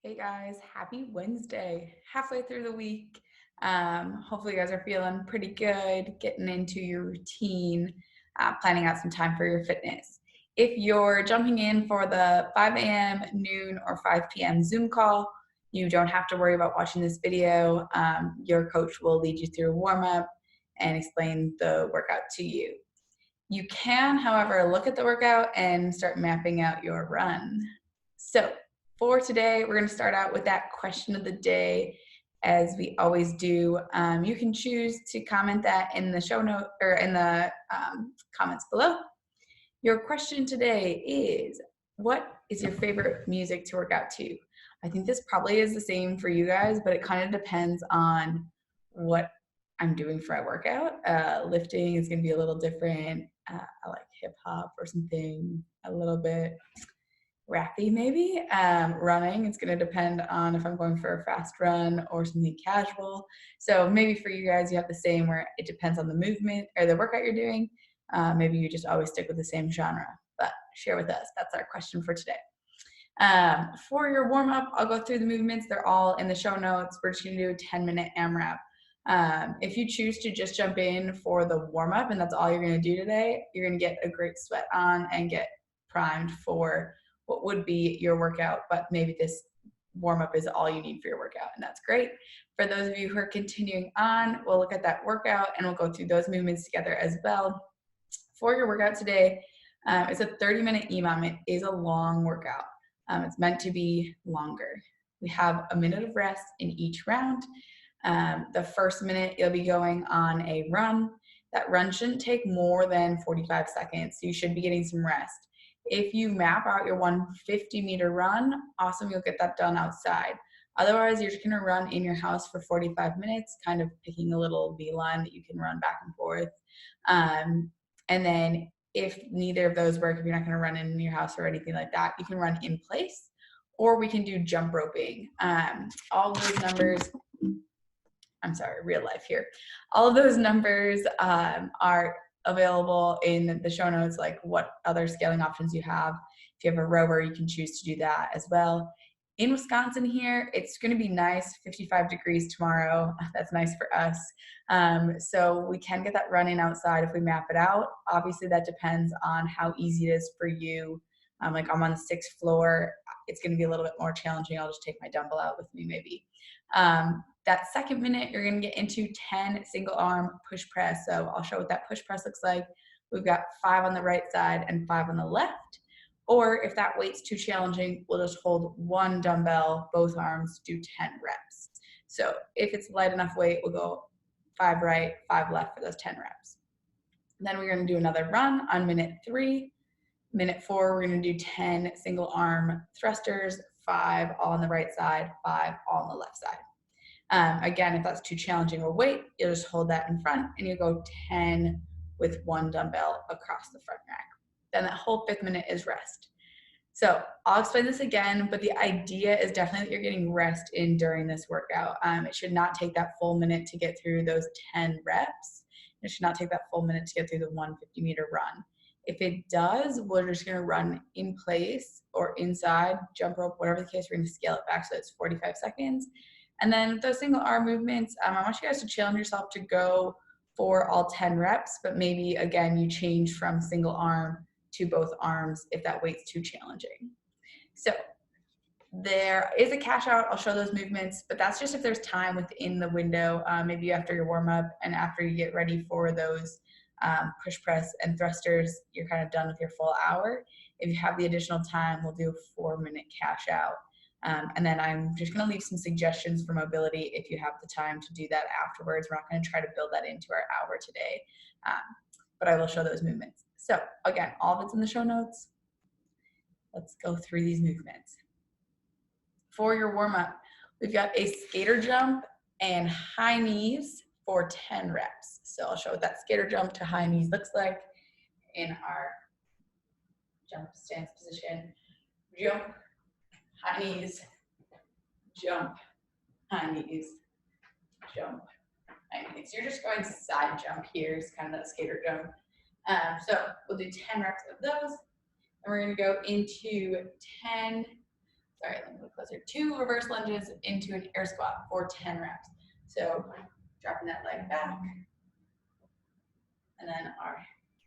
Hey guys, happy Wednesday. Halfway through the week. Hopefully you guys are feeling pretty good, getting into your routine, planning out some time for your fitness. If you're jumping in for the 5 a.m., noon, or 5 p.m. Zoom call, you don't have to worry about watching this video. Your coach will lead you through a warm up and explain the workout to you. You can, however, look at the workout and start mapping out your run. So for today, we're going to start out with that question of the day, as we always do. You can choose to comment that in the show note or in the comments below. Your question today is, what is your favorite music to work out to? I think this probably is the same for you guys, but it kind of depends on what I'm doing for my workout. Lifting is going to be a little different. I like hip hop or something a little bit rappy maybe. Running, it's going to depend on if I'm going for a fast run or something casual. So maybe for you guys, you have the same where it depends on the movement or the workout you're doing. Maybe you just always stick with the same genre, but share with us. That's our question for today. For your warm up, I'll go through the movements. They're all in the show notes. We're just going to do a 10-minute AMRAP. If you choose to just jump in for the warm up and that's all you're going to do today, you're going to get a great sweat on and get primed for what would be your workout, but maybe this warm up is all you need for your workout, and that's great. For those of you who are continuing on, we'll look at that workout and we'll go through those movements together as well. For your workout today, it's a 30-minute EMOM. It is a long workout. It's meant to be longer. We have a minute of rest in each round. The first minute, you'll be going on a run. That run shouldn't take more than 45 seconds, so you should be getting some rest. If you map out your 150-meter run, awesome, you'll get that done outside. Otherwise, you're just gonna run in your house for 45 minutes, kind of picking a little V-line that you can run back and forth. And then if neither of those work, if you're not gonna run in your house or anything like that, you can run in place, or we can do jump roping. All of those numbers, I'm sorry, real life here. All of those numbers are available in the show notes, like what other scaling options you have. If you have a rower, you can choose to do that as well. In Wisconsin here, it's going to be nice, 55 degrees tomorrow. That's nice for us. So we can get that running outside if we map it out. Obviously, that depends on how easy it is for you. Like I'm on the 6th floor. It's going to be a little bit more challenging. I'll just take my dumbbell out with me maybe. That second minute, you're going to get into 10 single arm push press. So I'll show what that push press looks like. We've got 5 on the right side and 5 on the left. Or if that weight's too challenging, we'll just hold 1 dumbbell, both arms, do 10 reps. So if it's light enough weight, we'll go 5 right, 5 left for those 10 reps. Then we're going to do another run on minute 3. Minute 4, we're going to do 10 single arm thrusters, 5 all on the right side, 5 all on the left side. Again, if that's too challenging or weight, you'll just hold that in front and you go 10 with 1 dumbbell across the front rack. Then that whole 5th minute is rest. So I'll explain this again, but the idea is definitely that you're getting rest in during this workout. It should not take that full minute to get through those 10 reps. It should not take that full minute to get through the 150-meter run. If it does, we're just going to run in place or inside, jump rope, whatever the case, we're going to scale it back so it's 45 seconds. And then with those single arm movements, I want you guys to challenge yourself to go for all 10 reps, but maybe, again, you change from single arm to both arms if that weight's too challenging. So there is a cash out. I'll show those movements, but that's just if there's time within the window, maybe after your warm up and after you get ready for those push press and thrusters, you're kind of done with your full hour. If you have the additional time, we'll do a 4-minute cash out. And then I'm just going to leave some suggestions for mobility if you have the time to do that afterwards. We're not going to try to build that into our hour today, but I will show those movements. So again, all of it's in the show notes. Let's go through these movements. For your warm-up, we've got a skater jump and high knees for 10 reps. So I'll show what that skater jump to high knees looks like in our jump stance position. Jump, high knees, jump, high knees, jump, high knees. You're just going side jump here is kind of that skater jump. So we'll do 10 reps of those. And we're going to go into sorry, let me look closer. 2 reverse lunges into an air squat for 10 reps. So dropping that leg back, and then our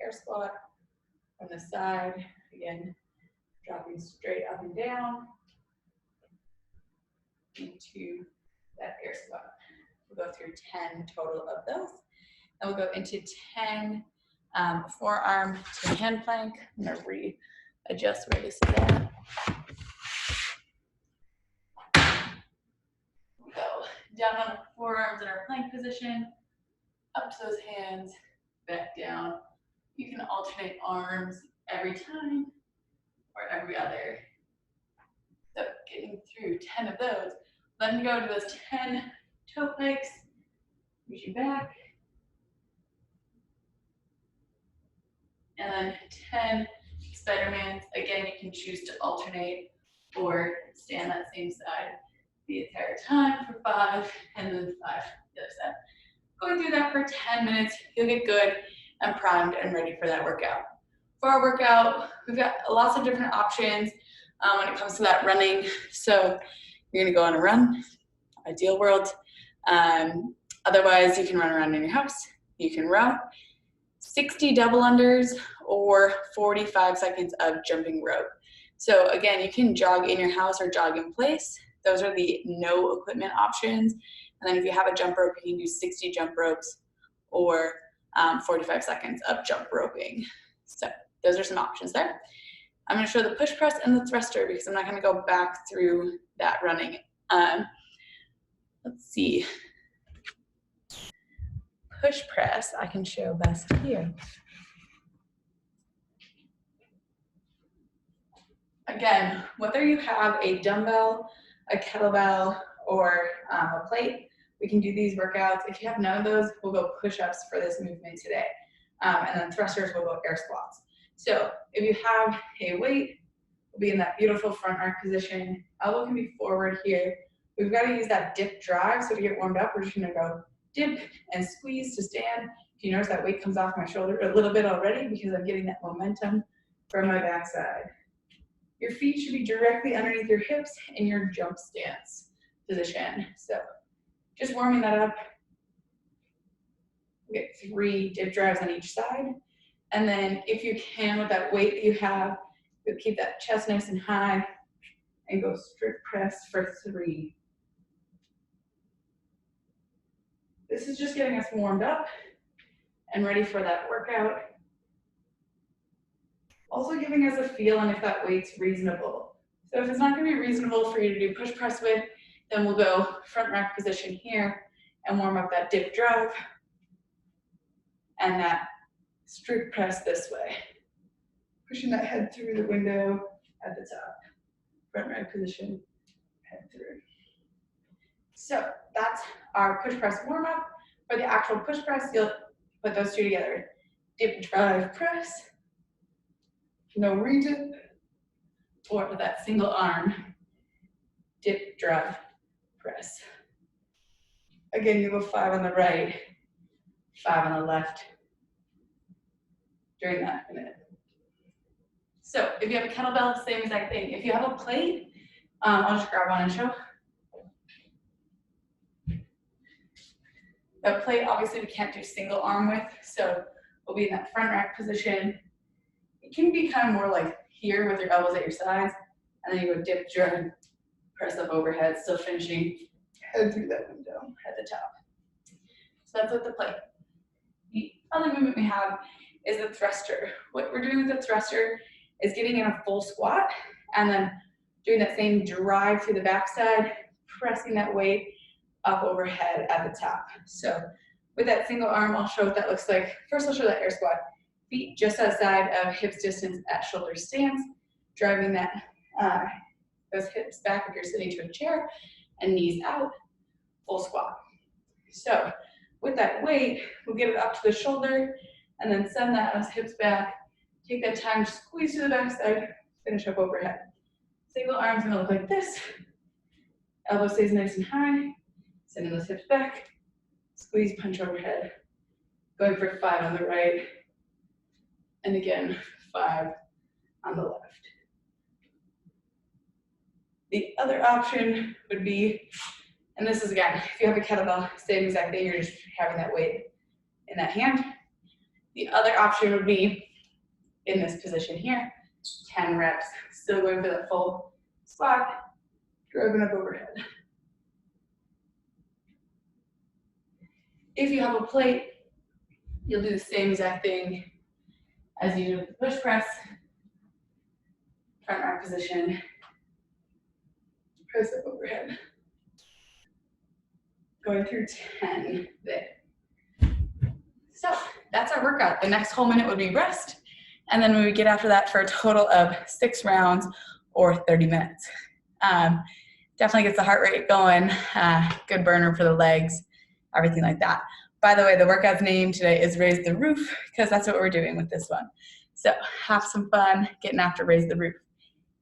air squat from the side, again, dropping straight up and down into that air squat. We'll go through 10 total of those. And we'll go into 10 forearm to hand plank. I'm gonna readjust where this is at. We'll go down on the forearms in our plank position, up to those hands, back down. You can alternate arms every time or every other. So getting through 10 of those. Then go to those 10 toe planks, reaching back. And then 10 spidermans. Again, you can choose to alternate or stay on that same side the entire time for 5, and then 5 the other side. Going through that for 10 minutes, you'll get good and primed and ready for that workout. For our workout, we've got lots of different options when it comes to that running. So you're gonna go on a run, ideal world. Otherwise, you can run around in your house. You can row, 60 double unders, or 45 seconds of jumping rope. So again, you can jog in your house or jog in place. Those are the no equipment options. And then if you have a jump rope, you can do 60 jump ropes or 45 seconds of jump roping. So those are some options there. I'm gonna show the push press and the thruster because I'm not gonna go back through that running. Let's see. Push press, I can show best here. Again, whether you have a dumbbell, a kettlebell, or a plate, we can do these workouts. If you have none of those, we'll go push-ups for this movement today. And then thrusters, we'll go air squats. So if you have a weight, we'll be in that beautiful front arc position. Elbow can be forward here. We've got to use that dip drive. So to get warmed up, we're just gonna go dip and squeeze to stand. If you notice that weight comes off my shoulder a little bit already because I'm getting that momentum from my backside. Your feet should be directly underneath your hips in your jump stance position. So just warming that up. We get 3 dip drives on each side. And then if you can, with that weight that you have, you'll keep that chest nice and high and go strict press for 3. This is just getting us warmed up and ready for that workout. Also giving us a feel on if that weight's reasonable. So if it's not gonna be reasonable for you to do push press with, then we'll go front rack position here and warm up that dip drive and that strict press this way. Pushing that head through the window at the top. Front rack position, head through. So that's our push press warm up. For the actual push press, you'll put those 2 together. Dip, drive, press. No re-dip. Or with that single arm, dip, drive, press. Again, you go 5 on the right, 5 on the left during that minute. So if you have a kettlebell, same exact thing. If you have a plate, I'll just grab one and show. The plate, obviously we can't do single arm with, so we'll be in that front rack position. It can be kind of more like here with your elbows at your sides, and then you go dip, drive, press up overhead, still finishing head through that window at the top. So that's with the plate. The other movement we have is the thruster. What we're doing with the thruster is getting in a full squat and then doing that same drive through the backside, pressing that weight up overhead at the top. So with that single arm, I'll show what that looks like. First, I'll show that air squat. Feet just outside of hips distance at shoulder stance, driving that those hips back if you're sitting to a chair, and knees out, full squat. So with that weight, we'll get it up to the shoulder, and then send those hips back. Take that time, squeeze to the backside, finish up overhead. Single arm's gonna look like this. Elbow stays nice and high. Sending those hips back. Squeeze, punch overhead. Going for 5 on the right. And again, 5 on the left. The other option would be, and this is again, if you have a kettlebell, same exact thing, you're just having that weight in that hand. The other option would be in this position here, 10 reps, still going for that full squat, driving up overhead. If you have a plate, you'll do the same exact thing as you do with the push press. Front rack position, press up overhead. Going through 10 there. So that's our workout. The next whole minute would be rest. And then we would get after that for a total of 6 rounds or 30 minutes. Definitely gets the heart rate going, good burner for the legs, everything like that. By the way, the workout's name today is Raise the Roof, because that's what we're doing with this one. So have some fun getting after Raise the Roof.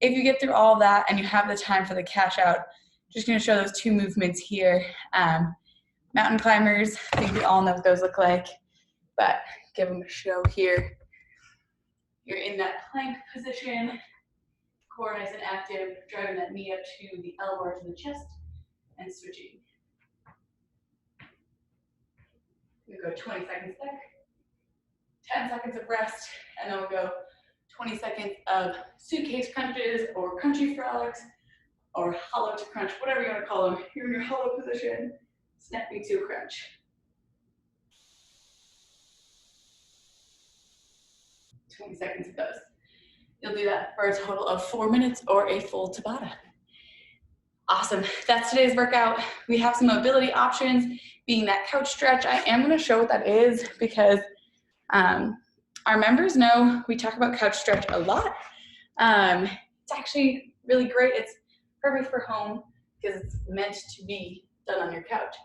If you get through all of that and you have the time for the cash out, just gonna show those 2 movements here. Mountain climbers, I think we all know what those look like, but give them a show here. You're in that plank position, core nice and active, driving that knee up to the elbow or to the chest, and switching. We go 20 seconds there, 10 seconds of rest, and then we'll go 20 seconds of suitcase crunches or crunchy frogs or hollow to crunch, whatever you want to call them. You're in your hollow position, snapping to a crunch. 20 seconds of those. You'll do that for a total of 4 minutes or a full Tabata. Awesome, that's today's workout. We have some mobility options, being that couch stretch. I am gonna show what that is because our members know we talk about couch stretch a lot. It's actually really great. It's perfect for home because it's meant to be done on your couch.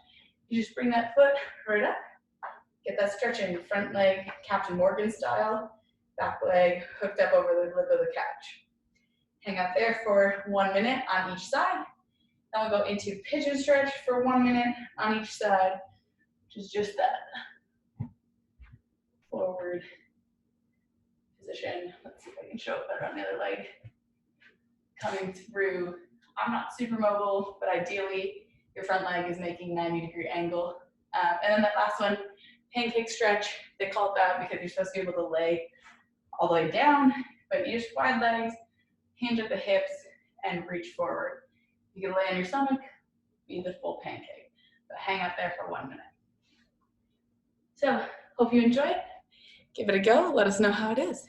You just bring that foot right up, get that stretch in, front leg, Captain Morgan style, back leg hooked up over the lip of the couch. Hang out there for 1 minute on each side. Then we'll go into pigeon stretch for 1 minute on each side, which is just that forward position. Let's see if I can show it better on the other leg. Coming through, I'm not super mobile, but ideally your front leg is making 90-degree angle. And then that last one, pancake stretch, they call it that because you're supposed to be able to lay all the way down, but you just wide legs, hinge at the hips, and reach forward. You can lay on your stomach, be the full pancake, but hang out there for 1 minute. So, hope you enjoy it. Give it a go, let us know how it is.